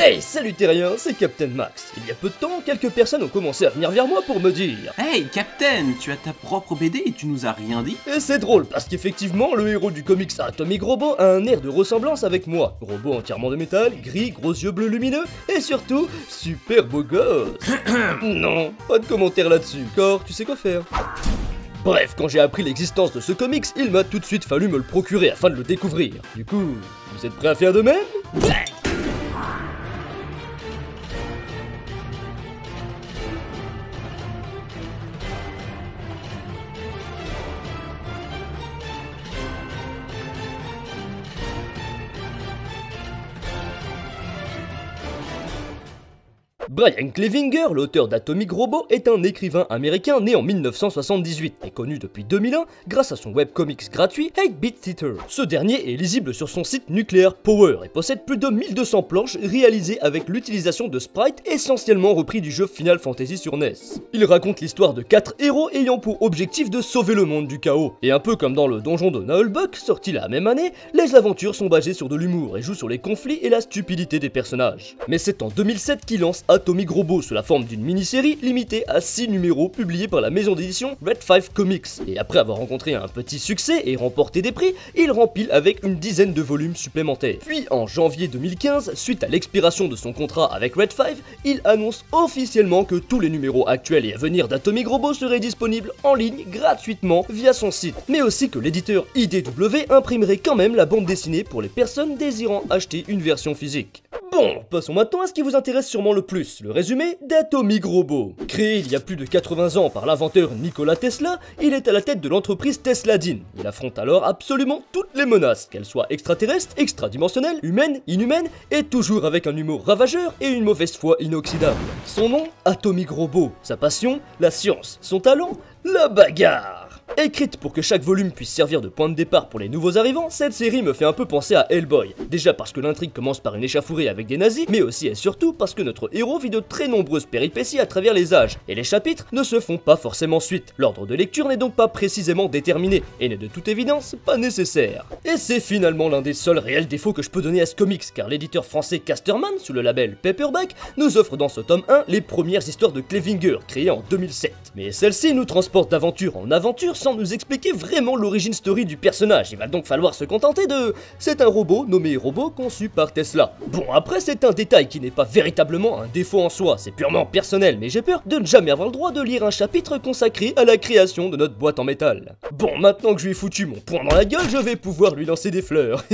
Hey, salut terrien, c'est Captain Max. Il y a peu de temps, quelques personnes ont commencé à venir vers moi pour me dire: Hey Captain, tu as ta propre BD et tu nous as rien dit? Et c'est drôle parce qu'effectivement, le héros du comics Atomic Robot a un air de ressemblance avec moi. Robot entièrement de métal, gris, gros yeux bleus lumineux et surtout, super beau gosse. Non, pas de commentaire là-dessus, car tu sais quoi faire. Bref, quand j'ai appris l'existence de ce comics, il m'a tout de suite fallu me le procurer afin de le découvrir. Du coup, vous êtes prêts à faire de même? Brian Clevinger, l'auteur d'Atomic Robot, est un écrivain américain né en 1978 et connu depuis 2001 grâce à son webcomics gratuit 8-Bit Theater. Ce dernier est lisible sur son site Nuclear Power et possède plus de 1200 planches réalisées avec l'utilisation de sprites essentiellement repris du jeu Final Fantasy sur NES. Il raconte l'histoire de 4 héros ayant pour objectif de sauver le monde du chaos. Et un peu comme dans le donjon de Nullbuck, sorti la même année, les aventures sont basées sur de l'humour et jouent sur les conflits et la stupidité des personnages. Mais c'est en 2007 qu'il lance Atomic Robot sous la forme d'une mini-série limitée à 6 numéros publiés par la maison d'édition Red 5 Comics. Et après avoir rencontré un petit succès et remporté des prix, il rempile avec une dizaine de volumes supplémentaires. Puis en janvier 2015, suite à l'expiration de son contrat avec Red 5, il annonce officiellement que tous les numéros actuels et à venir d'Atomic Robot seraient disponibles en ligne gratuitement via son site. Mais aussi que l'éditeur IDW imprimerait quand même la bande dessinée pour les personnes désirant acheter une version physique. Bon, passons maintenant à ce qui vous intéresse sûrement le plus, le résumé d'Atomic Robot. Créé il y a plus de 80 ans par l'inventeur Nikola Tesla, il est à la tête de l'entreprise Tesladine. Il affronte alors absolument toutes les menaces, qu'elles soient extraterrestres, extradimensionnelles, humaines, inhumaines, et toujours avec un humour ravageur et une mauvaise foi inoxydable. Son nom, Atomic Robot. Sa passion, la science. Son talent, la bagarre. Écrite pour que chaque volume puisse servir de point de départ pour les nouveaux arrivants, cette série me fait un peu penser à Hellboy. Déjà parce que l'intrigue commence par une échauffourée avec des nazis, mais aussi et surtout parce que notre héros vit de très nombreuses péripéties à travers les âges, et les chapitres ne se font pas forcément suite. L'ordre de lecture n'est donc pas précisément déterminé, et n'est de toute évidence pas nécessaire. Et c'est finalement l'un des seuls réels défauts que je peux donner à ce comics, car l'éditeur français Casterman, sous le label Paperback, nous offre dans ce tome 1 les premières histoires de Clevinger, créées en 2007. Mais celle-ci nous transporte d'aventure en aventure sans nous expliquer vraiment l'origine story du personnage. Il va donc falloir se contenter de... C'est un robot nommé Robot conçu par Tesla. Bon, après c'est un détail qui n'est pas véritablement un défaut en soi, c'est purement personnel, mais j'ai peur de ne jamais avoir le droit de lire un chapitre consacré à la création de notre boîte en métal. Bon, maintenant que je lui ai foutu mon poing dans la gueule, je vais pouvoir lui lancer des fleurs.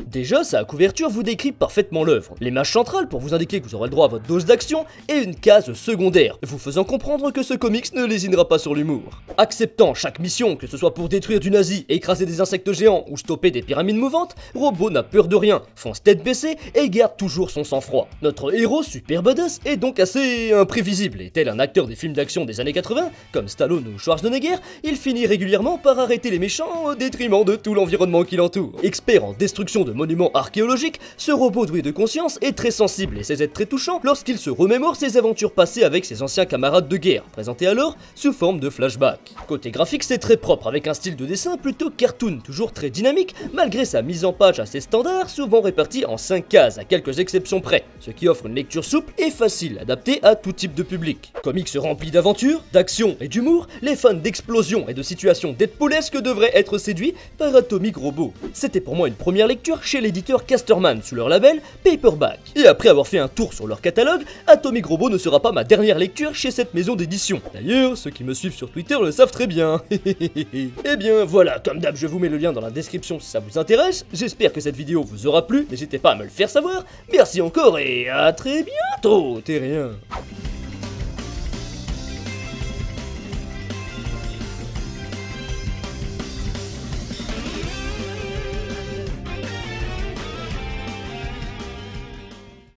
Déjà, sa couverture vous décrit parfaitement l'œuvre. L'image centrale pour vous indiquer que vous aurez le droit à votre dose d'action et une case secondaire, vous faisant comprendre que ce comics ne lésinera pas sur l'humour. Acceptant chaque mission, que ce soit pour détruire du nazi, écraser des insectes géants ou stopper des pyramides mouvantes, Robot n'a peur de rien, fonce tête baissée et garde toujours son sang-froid. Notre héros, super badass, est donc assez imprévisible, et tel un acteur des films d'action des années 80, comme Stallone ou Schwarzenegger, il finit régulièrement par arrêter les méchants au détriment de tout l'environnement qui l'entoure. Expert en destruction de monuments archéologiques, ce robot doué de conscience est très sensible et sait être très touchant lorsqu'il se remémore ses aventures passées avec ses anciens camarades de guerre, présentés alors sous forme de flashback. Côté graphique, c'est très propre, avec un style de dessin plutôt cartoon, toujours très dynamique, malgré sa mise en page assez standard, souvent répartie en 5 cases, à quelques exceptions près, ce qui offre une lecture souple et facile, adaptée à tout type de public. Comics rempli d'aventures, d'action et d'humour, les fans d'explosions et de situations deadpoolesques devraient être séduits par Atomic Robot. C'était pour moi une première lecture chez l'éditeur Casterman, sous leur label Paperback. Et après avoir fait un tour sur leur catalogue, Atomic Robot ne sera pas ma dernière lecture chez cette maison d'édition. D'ailleurs, ceux qui me suivent sur Twitter le savent très bien. Et bien voilà, comme d'hab, je vous mets le lien dans la description si ça vous intéresse. J'espère que cette vidéo vous aura plu, n'hésitez pas à me le faire savoir. Merci encore et à très bientôt, terrien.